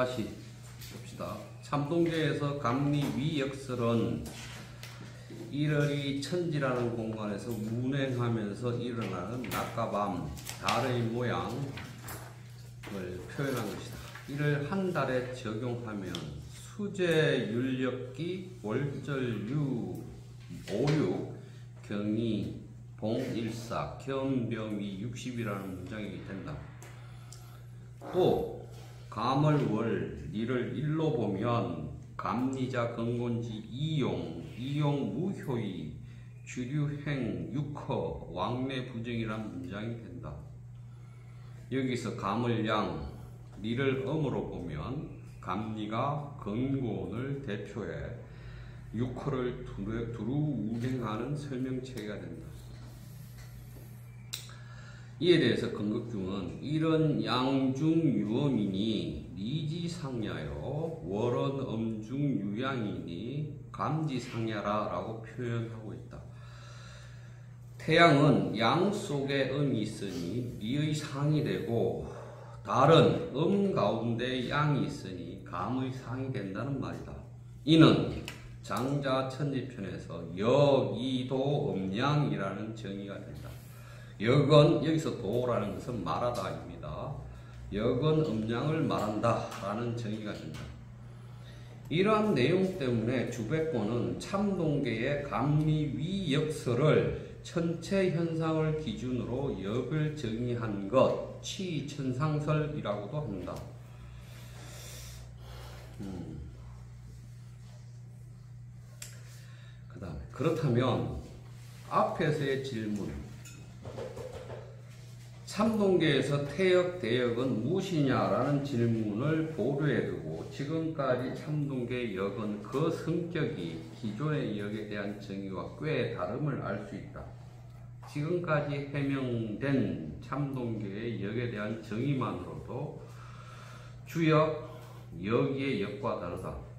다시 봅시다. 참동계에서 감리 위역설은 일월이 천지라는 공간에서 운행하면서 일어나는 낮과 밤, 달의 모양을 표현한 것이다. 이를 한 달에 적용하면 수제, 율력기, 월절, 오육, 경이, 봉일사, 겸병이 60이라는 문장이 된다. 또 감을 리를 일로 보면 감리자 근곤지 이용 무효이 주류행 육허 왕래 부정이란 문장이 된다. 여기서 감을 리를 음으로 보면 감리가 근곤을 대표해 육허를 두루 운행하는 설명체가 된다. 이에 대해서 건국중은 이런 양중유음이니 리지상야요 월언 음중유양이니 감지상야라 라고 표현하고 있다. 태양은 양 속에 음이 있으니 리의 상이 되고 달은 음 가운데 양이 있으니 감의 상이 된다는 말이다. 이는 장자천지편에서 역이도 음양이라는 정의가 된다. 역은 여기서 도라는 것은 말하다입니다. 역은 음양을 말한다 라는 정의가 된다. 이러한 내용 때문에 주백권은 참동계의 감리위역설을 천체 현상을 기준으로 역을 정의한 것 치천상설이라고도 한다. 그 다음에 그렇다면 앞에서의 질문 참동계에서 태역, 대역은 무엇이냐라는 질문을 보류해 두고 지금까지 참동계의 역은 그 성격이 기존의 역에 대한 정의와 꽤 다름을 알 수 있다. 지금까지 해명된 참동계의 역에 대한 정의만으로도 주역, 역의 역과 다르다.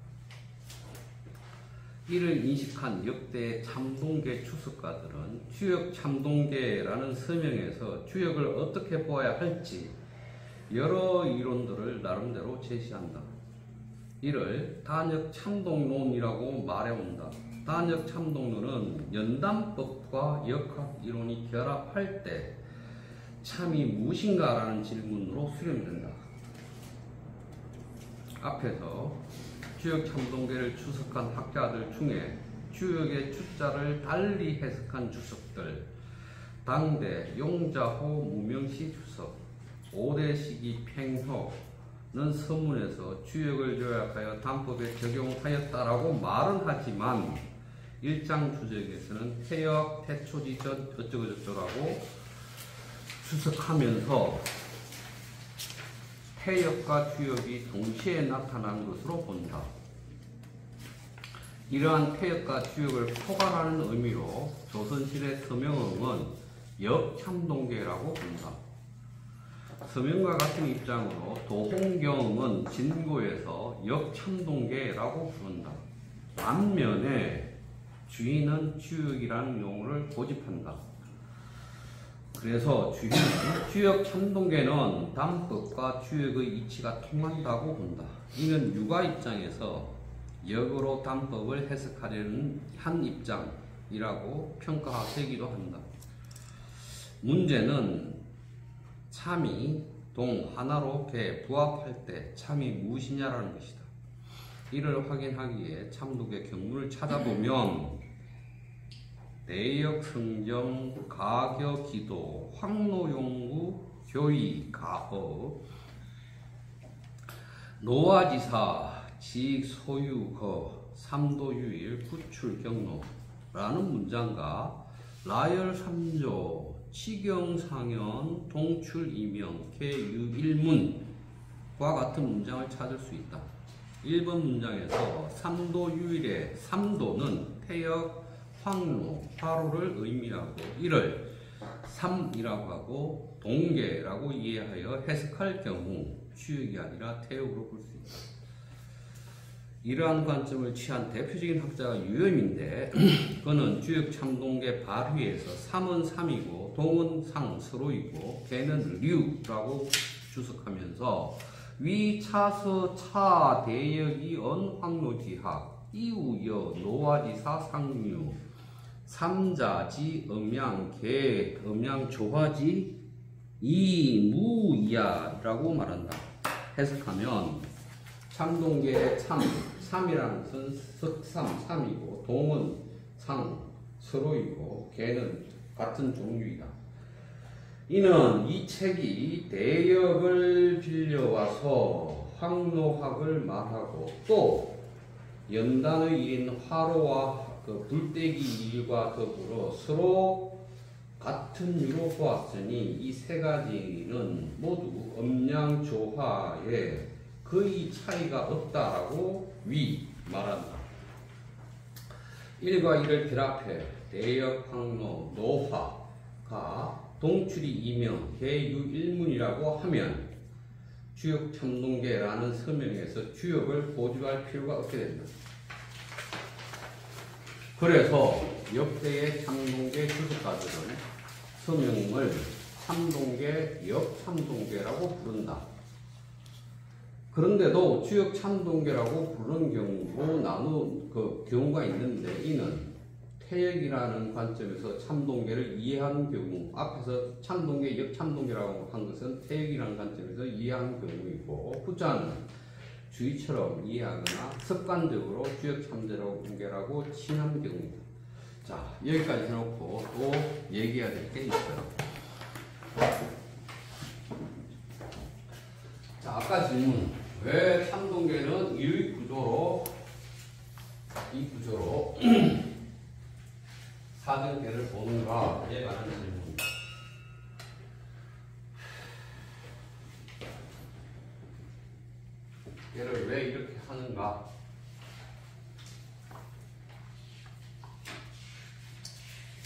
이를 인식한 역대 참동계 추석가들은 주역 참동계라는 서명에서 주역을 어떻게 보아야 할지 여러 이론들을 나름대로 제시한다. 이를 단역 참동론이라고 말해온다. 단역 참동론은 연담법과 역학 이론이 결합할 때 참이 무엇인가라는 질문으로 수렴된다. 앞에서 주역 참동계를 추석한 학자들 중에 주역의 추자를 달리 해석한 주석들, 당대 용자호 무명시 주석, 5대 시기 팽효는 서문에서 주역을 요약하여 담법에 적용하였다라고 말은 하지만 일장 주적에서는 태역, 태초지전 어쩌고저쩌라고 주석하면서 태역과 주역이 동시에 나타난 것으로 본다. 이러한 태역과 주역을 포괄하는 의미로 조선시대 서명응은 역참동계라고 본다. 서명과 같은 입장으로 도홍경은 진고에서 역참동계라고 부른다. 반면에 주인은 주역이라는 용어를 고집한다. 그래서 주인은 주역 참동계는 담법과 주역의 이치가 통한다고 본다. 이는 유가 입장에서 역으로 담법을 해석하려는 한 입장이라고 평가되기도 한다. 문제는 참이 동 하나로 개 부합할 때 참이 무엇이냐라는 것이다. 이를 확인하기에 참독의 경문을 찾아보면 대역 성정 가겨 기도 황노용구 교의 가허 노아지사 지익 소유거 삼도유일 구출 경로라는 문장과 라열 3조 치경상현 동출 이명 개유일문과 같은 문장을 찾을 수 있다. 1번 문장에서 삼도유일의 삼도는 태역 황로, 화로를 의미하고 이를 삼이라고 하고 동계라고 이해하여 해석할 경우 주역이 아니라 태역으로 볼 수 있다. 이러한 관점을 취한 대표적인 학자가 유염인데 그는 주역 참동계 발휘에서 삼은 삼이고 동은 상 서로이고 개는 류라고 주석하면서 위 차서 차 대역이 언 황로지학 이우여 노화지사 상류 삼자지 음양 개 음양 조화지 이무야라고 말한다. 해석하면 참동계의 참이라는 것은 삼이고 동은 서로이고 개는 같은 종류이다. 이는 이 책이 대역을 빌려와서 황노학을 말하고 또 연단의 일인 화로와 그 불떼기 일과 더불어 서로 같은 유로 보았으니 이 세 가지는 모두 음양조화에 거의 차이가 없다라고 말한다. 1과 2를 결합해 대역, 황노, 노화가 동출이 이명, 개유일문이라고 하면 주역참동계라는 서명에서 주역을 고집할 필요가 없게 된다. 그래서 역대의 참동계 주석가들은 서명을 참동계, 역참동계라고 부른다. 그런데도 주역 참동계라고 부르는 경우로 나눈 경우가 있는데 이는 태역이라는 관점에서 참동계를 이해하는 경우, 앞에서 참동계, 역참동계라고 한 것은 태역이라는 관점에서 이해하는 경우이고 후자는 주의처럼 이해하거나 습관적으로 주역 참동계라고 칭하는 경우입니다. 자, 여기까지 해놓고 또 얘기해야 될 게 있어요. 자, 아까 질문. 왜 참동계는 이 구조로 사전계를 보는가에 관한 질문입니다. 얘를 왜 이렇게 하는가?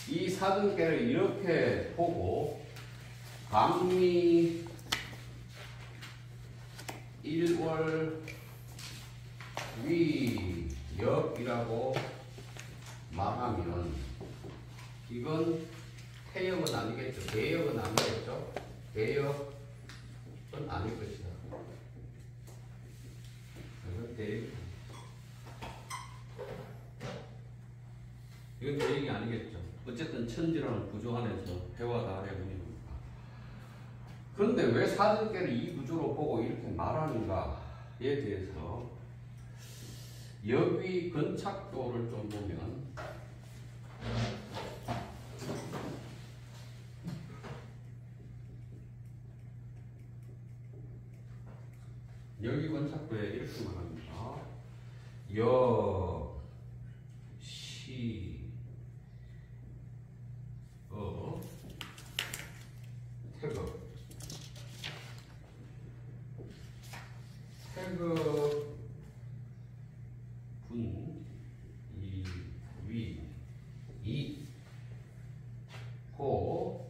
이 사전계를 이렇게 보고 강미 1월 위역이라고 말하면 이건 태역은 아니겠죠. 대역은 아니겠죠. 대역은 아닐 것이다. 이건 대역. 이건 대역이 아니겠죠. 어쨌든 천지라는 구조 안에서 해와 달의 운이니까. 그런데 왜 사전계를 이 구조로 보고 이렇게 말하는가에 대해서 역위 근착도를 좀 보면 역위 근착도에 이렇게 말합니다. 역, 시, 태극. 태극, 분, 위, 호,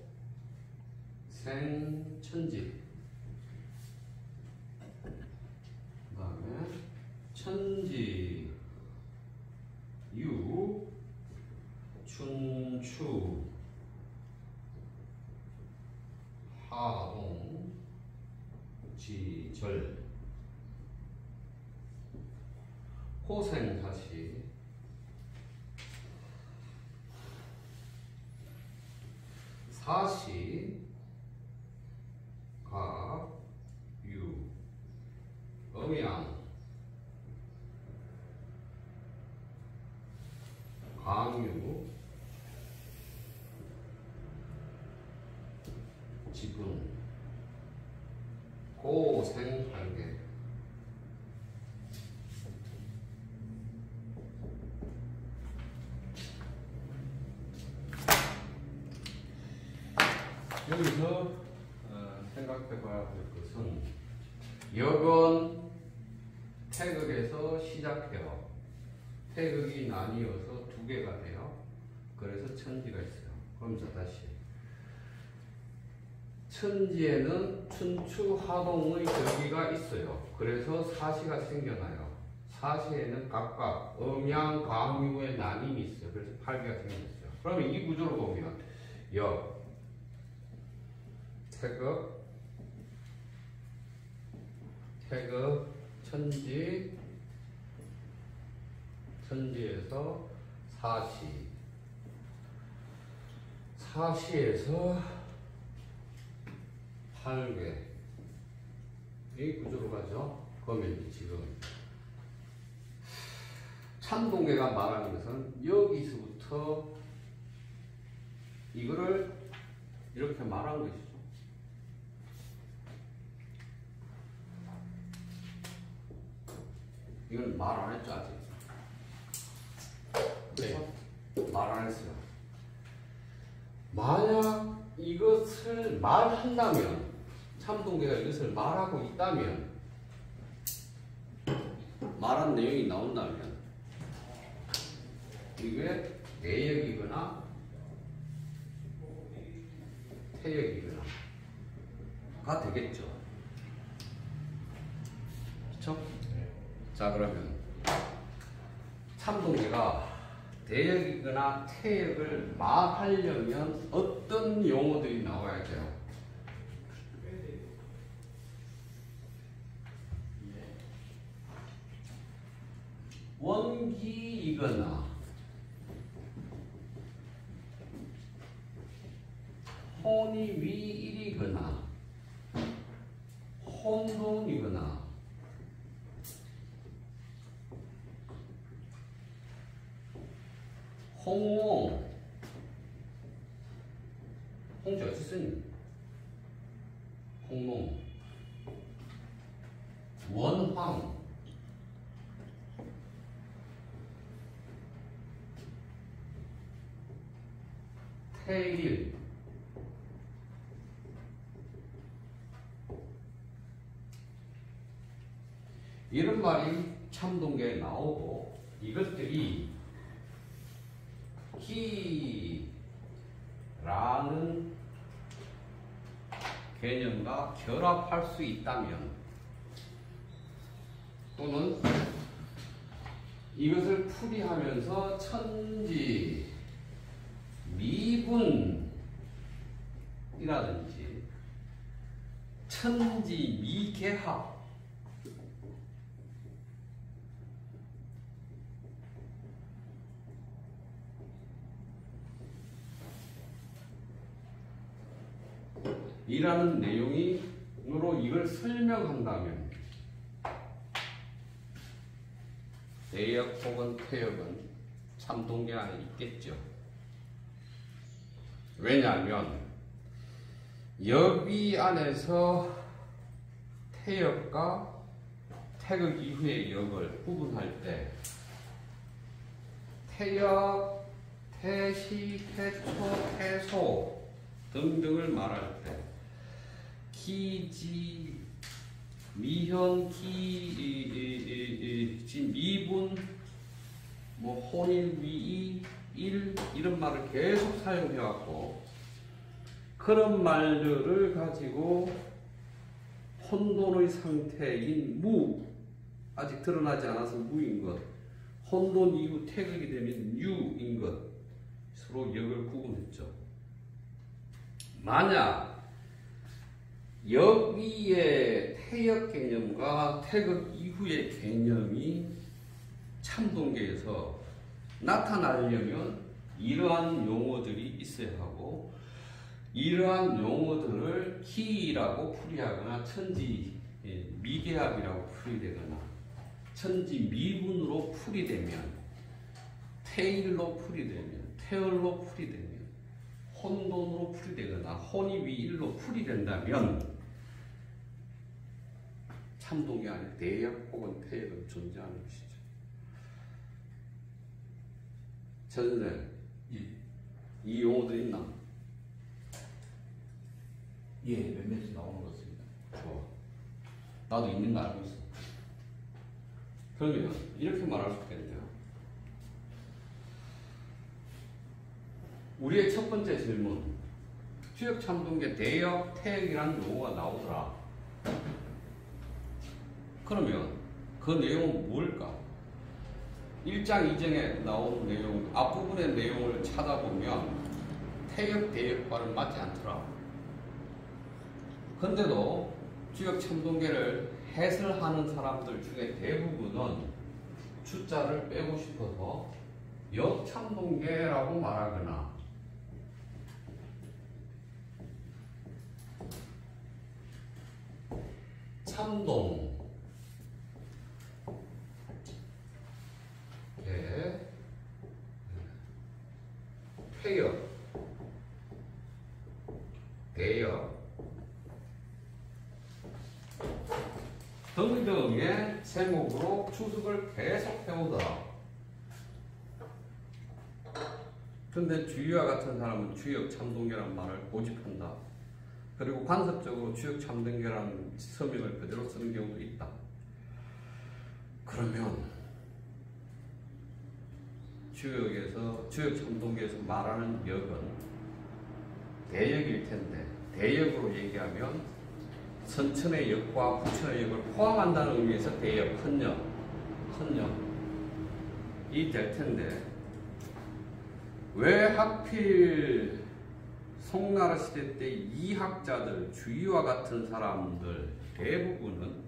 생, 천지. 그 다음에 천지, 유, 춘추, 하동, 지절. 호생사시, 사시, 가, 유, 음양, 강유, 지분, 고생할계. 여기서 생각해 봐야 될 것은 역은 태극에서 시작해요. 태극이 나뉘어서 두 개가 돼요. 그래서 천지가 있어요. 그럼 자 다시 천지에는 춘추 하동의 절기가 있어요. 그래서 사시가 생겨나요. 사시에는 각각 음양 강유의 나님이 있어요. 그래서 8개가 생겼어요. 그러면 이 구조로 보면 역, 태극, 태극 천지에서 사시에서 팔괴 이 구조로 가죠. 그러면 지금 참동계가 말하는 것은 여기서부터 이거를 이렇게 말한 것이죠. 이건 말 안 했죠, 아직. 네. 말 안 했어요. 만약 이것을 말한다면, 참동계가 이것을 말하고 있다면, 말한 내용이 나온다면, 이게 내역이거나 태역이거나 가 되겠죠. 그렇죠? 자, 그러면 참동계가 대역이거나 태역을 말하려면 어떤 용어들이 나와야 돼요? 원기이거나 혼이 위일이거나 혼돈이거나 홍몽 홍지 어디 쓰니? 홍몽 원황 태일 이런 말이 참동계에 나오고 이것들이 기라는 개념과 결합할 수 있다면 또는 이것을 풀이하면서 천지 미분이라든지 천지 미개합 이라는 내용으로 이걸 설명한다면 대역 혹은 태역은 참동계 안에 있겠죠. 왜냐하면 역이 안에서 태역과 태극 이후의 역을 구분할 때 태역, 태시, 태초, 태소 등등을 말할 때 기지, 미현, 미분, 혼일, 위이, 일 이런 말을 계속 사용해왔고 그런 말들을 가지고 혼돈의 상태인 무 아직 드러나지 않아서 무인 것 혼돈 이후 태극이 되면 유인 것으로 역을 구분했죠. 만약 여기에 태역 개념과 태극 이후의 개념이 참동계에서 나타나려면 이러한 용어들이 있어야 하고 이러한 용어들을 기라고 풀이하거나 천지 미개합이라고 풀이되거나 천지 미분으로 풀이되면 태일로 풀이되면 태열로 풀이되면 혼돈으로 풀이되거나 혼이 위일로 풀이된다면 참동계 안에 대역 혹은 태역은 존재하는 것이죠. 전선생 이 용어들 있나? 예, 몇몇이 나오는 것 같습니다. 좋아. 나도 있는 거 알고 있어. 그러면 이렇게 말할 수 있겠네요. 우리의 첫 번째 질문. 주역 참동계 대역, 태역이라는 용어가 나오더라. 그러면 그 내용은 뭘까? 1장 2장에 나오는 내용, 앞부분의 내용을 찾아보면 태역, 대역과는 맞지 않더라. 근데도 주역 참동계를 해설하는 사람들 중에 대부분은 주자를 빼고 싶어서 역참동계라고 말하거나 참동 퇴역, 대역 등등의 제목으로 추측을 계속 해오더라. 근데 주의와 같은 사람은 주역 참동계라는 말을 고집한다. 그리고 관습적으로 주역 참동계라는 서명을 그대로 쓰는 경우도 있다. 그러면 주역 참동계에서 말하는 역은 대역일 텐데, 대역으로 얘기하면 선천의 역과 부천의 역을 포함한다는 의미에서 대역, 큰 역이 될 텐데, 왜 하필 송나라 시대 때 이학자들, 주의와 같은 사람들 대부분은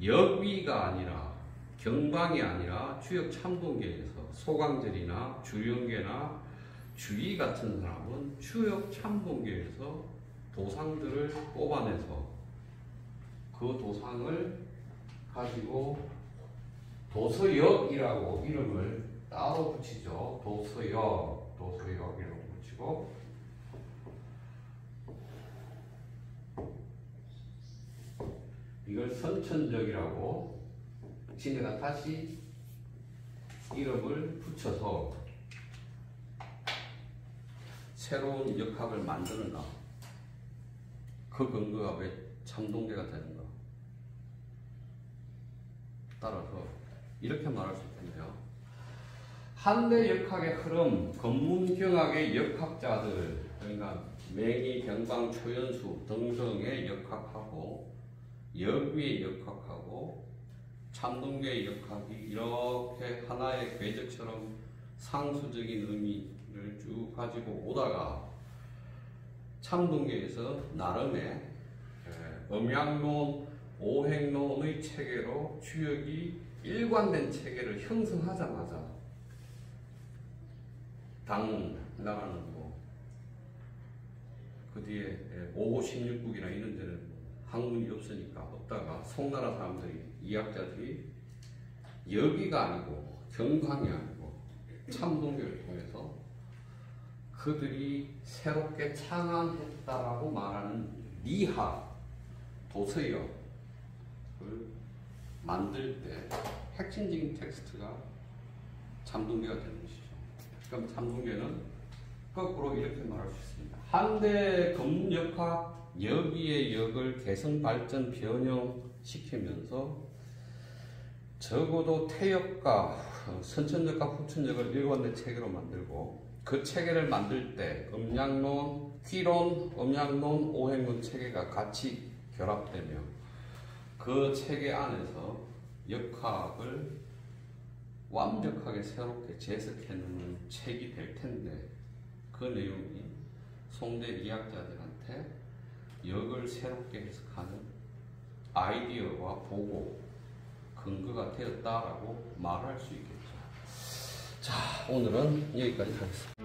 역위가 아니라, 경방이 아니라 주역 참동계에서 소강절이나 주령계나 주의 같은 사람은 주역 참동계에서 도상들을 뽑아내서 그 도상을 가지고 도서역이라고 이름을 따로 붙이죠. 도서역이라고 붙이고, 이걸 선천적이라고 지네가 다시 이름을 붙여서 새로운 역학을 만드는가? 그 근거가 왜 참동계가 되는가? 따라서 이렇게 말할 수 있겠네요. 한대 역학의 흐름, 검문경학의 역학자들, 그러니까 맹의, 병방, 초연수 등등의 역학하고 역위의 역학하고 참동계의 역학이 이렇게 하나의 궤적처럼 상수적인 의미를 쭉 가지고 오다가 참동계에서 나름의 음양론, 오행론의 체계로 주역이 일관된 체계를 형성하자마자 당나라는 그 뒤에 5호 16국이나 이런 데는 학문이 없으니까 없다가 송나라 사람들이, 이학자들이 역위가 아니고 경광이 아니고 참동계를 통해서 그들이 새롭게 창안했다라고 말하는 리학, 도서역을 만들 때 핵심적인 텍스트가 참동계가 되는 것이죠. 그럼 참동계는 거꾸로 이렇게 말할 수 있습니다. 한대 검문역학 역위의 역을 개성, 발전, 변형시키면서 적어도 태역과 선천역과 후천역을 일관된 체계로 만들고, 그 체계를 만들 때 음양론, 휘론, 음양론, 오행론 체계가 같이 결합되며 그 체계 안에서 역학을 완벽하게 새롭게 재해석해내는 책이 될 텐데, 그 내용이 송대 이학자들한테 역을 새롭게 해석하는 아이디어와 보고 근거가 되었다라고 말할 수 있겠죠. 자, 오늘은 여기까지 하겠습니다.